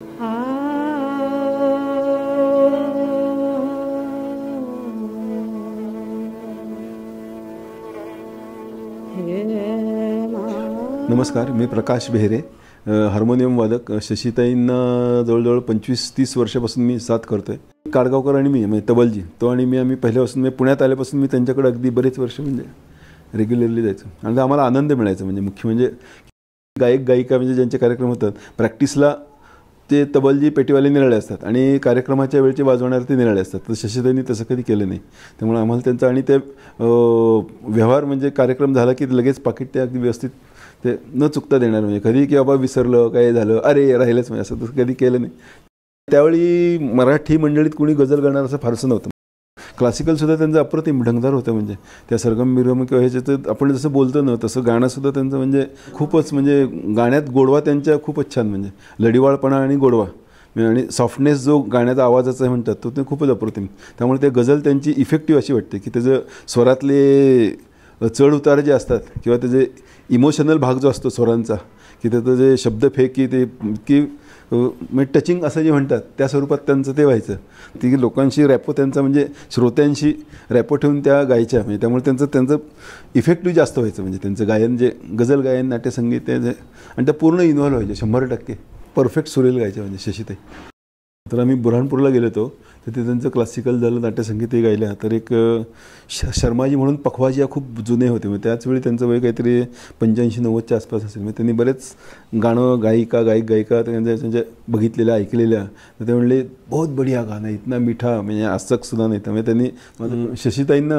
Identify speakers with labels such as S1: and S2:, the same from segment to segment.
S1: नमस्कार, मी प्रकाश बेहरे, हार्मोनियम वादक. शशीताईंना जवळजवळ 25-30 वर्षापासून मी साथ करतोय. काडगावकर आणि मी म्हणजे तबलजी, तो आणि मी, आम्ही पहिल्यापासून मी पुण्यात आल्यापासून मी त्यांच्याकडे अगदी बरेच वर्ष म्हणजे रेग्युलरली जायचो आणि आम्हाला आनंद मिळायचा. म्हणजे मुख्य म्हणजे गायक गायिका म्हणजे ज्यांचे कार्यक्रम होतात प्रॅक्टिसला ते तबलजी पेटीवाले निराळे असतात आणि कार्यक्रमाच्या वेळचे वाजवणारे ते निराळे असतात. तर शशीताईंनी तसं कधी केलं नाही. त्यामुळे आम्हाला त्यांचं आणि ते व्यवहार म्हणजे कार्यक्रम झाला की लगेच पाकिट ते अगदी व्यवस्थित ते न चुकता देणार. म्हणजे कधी की बाबा विसरलं काय झालं अरे राहिलंच म्हणजे असं तसं कधी केलं नाही. त्यावेळी मराठी मंडळीत कोणी गझल गाणार असं फारसं नव्हतं. क्लासिकलसुद्धा त्यांचं अप्रतिम ढंगदार होतं. म्हणजे त्या सरगम बिरगम किंवा ह्याच्यात आपण जसं बोलतो ना तसं गाणंसुद्धा त्यांचं म्हणजे खूपच म्हणजे गाण्यात गोडवा त्यांच्या खूपच छान. म्हणजे लढीवाळपणा आणि गोडवा आणि सॉफ्टनेस जो गाण्याचा आवाजाचा आहे म्हणतात तो ते खूपच अप्रतिम. त्यामुळे ते गझल त्यांची इफेक्टिव्ह अशी वाटते की त्याचं स्वरातले चढ उतार जे असतात किंवा त्याचे इमोशनल भाग जो असतो स्वरांचा की त्याचं जे शब्दफेक की ते की म्हणजे टचिंग असं जे म्हणतात त्या स्वरूपात त्यांचं ते व्हायचं. ती लोकांशी रॅपो त्यांचा म्हणजे श्रोत्यांशी रॅपो ठेवून त्या गायच्या. म्हणजे त्यामुळे त्यांचं इफेक्टिव्ह जास्त व्हायचं. म्हणजे त्यांचं गायन जे गझल गायन नाट्यसंगीत ते जे आणि त्या पूर्ण इन्व्हॉल्व व्हायचे 100% परफेक्ट सुरेल गायच्या म्हणजे शशीताई. तर आम्ही बुऱ्हाणपूरला गेलो होतो तर ते त्यांचं क्लासिकल झालं नाट्यसंगीतही गायलं. तर एक शर्माजी म्हणून पखवाजी या खूप जुने होते. मग त्याचवेळी त्यांचं वय काहीतरी 85-90च्या आसपास असेल. मग त्यांनी बरेच गाणं गायिका त्यांच्या बघितलेल्या ऐकलेल्या. तर ते म्हणले बहुत बढिया गाणं इतना मिठा म्हणजे आसकसुद्धा नाही. त्यामुळे त्यांनी शशीताईंना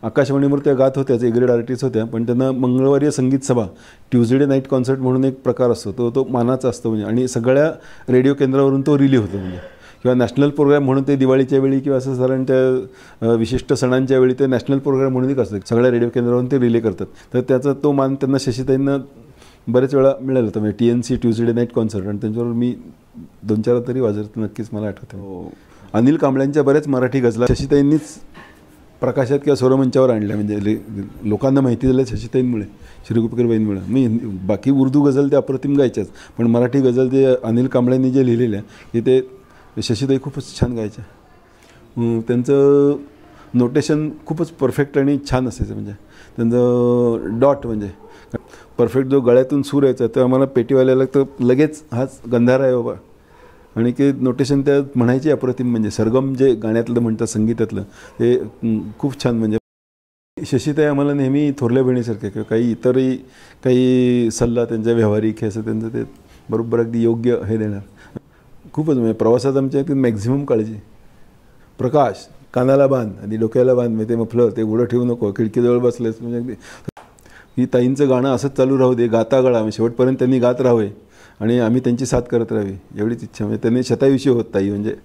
S1: आकाशवाणीवर त्या गात होत्या, ए ग्रेड आर्टिस्ट होत्या. पण त्यांना मंगळवारी संगीत सभा ट्यूजडे नाईट कॉन्सर्ट म्हणून एक प्रकार असतो तो मानाचा असतो. म्हणजे आणि सगळ्या रेडिओ केंद्रावरून तो रिली होतो. म्हणजे किंवा नॅशनल प्रोग्राम म्हणून ते दिवाळीच्या वेळी किंवा असं साधारणच्या विशिष्ट सणांच्या वेळी ते नॅशनल प्रोग्राम म्हणून एक असतं. सगळ्या रेडिओ केंद्रावरून ते रिले करतात. तर त्याचा तो मान त्यांना शशीताईंना बरेच वेळा मिळाला होता. म्हणजे TNC ट्यूजडे नाईट कॉन्सर्ट आणि त्यांच्यावर मी 2-4 तरी वाजवतो नक्कीच मला आठवतं. अनिल कांबळ्यांच्या बऱ्याच मराठी गझला शशीताईंनीच प्रकाशात किंवा स्वरमंचावर आणल्या. म्हणजे लोकांना माहिती झालं शशीताईंमुळे, श्रीगोपीकरबाईंमुळे. मी बाकी उर्दू गझल ते अप्रतिम गायच्याच पण मराठी गझल ते अनिल कांबळ्यांनी जे लिहिलेल्या की ते शशीताई खूपच छान गायच्या. त्यांचं नोटेशन खूपच परफेक्ट आणि छान असायचं. म्हणजे त्यांचं डॉट म्हणजे परफेक्ट जो गळ्यातून सूर यायचा तर आम्हाला पेटीवाल्याला तर लगेच हाच गंधारा आहे बाबा. आणि की नोटेशन त्या म्हणायची अप्रतिम. म्हणजे सरगम जे गाण्यातलं म्हणतात संगीतातलं ते खूप छान. म्हणजे शशीताई आम्हाला नेहमी थोरल्या बहिणीसारख्या किंवा काही इतरही काही सल्ला त्यांच्या व्यावहारिक हे असं त्यांचं ते बरोबर अगदी योग्य हे देणार. खूपच म्हणजे प्रवासात आमच्या इथे मॅक्झिमम काळजी. प्रकाश कानाला बांध आणि डोक्याला बांध म्हणजे ते मफलर ते उघडं ठेवू नको, खिडकीजवळ बसलेस म्हणजे अगदी ही ताईंचं गाणं असंच चालू राहू दे, गाता गळा शेवटपर्यंत त्यांनी गात राहावे आणि आम्ही त्यांची साथ करत राहावी एवढीच इच्छा. म्हणजे त्यांनी शतायुषी होत ताई म्हणजे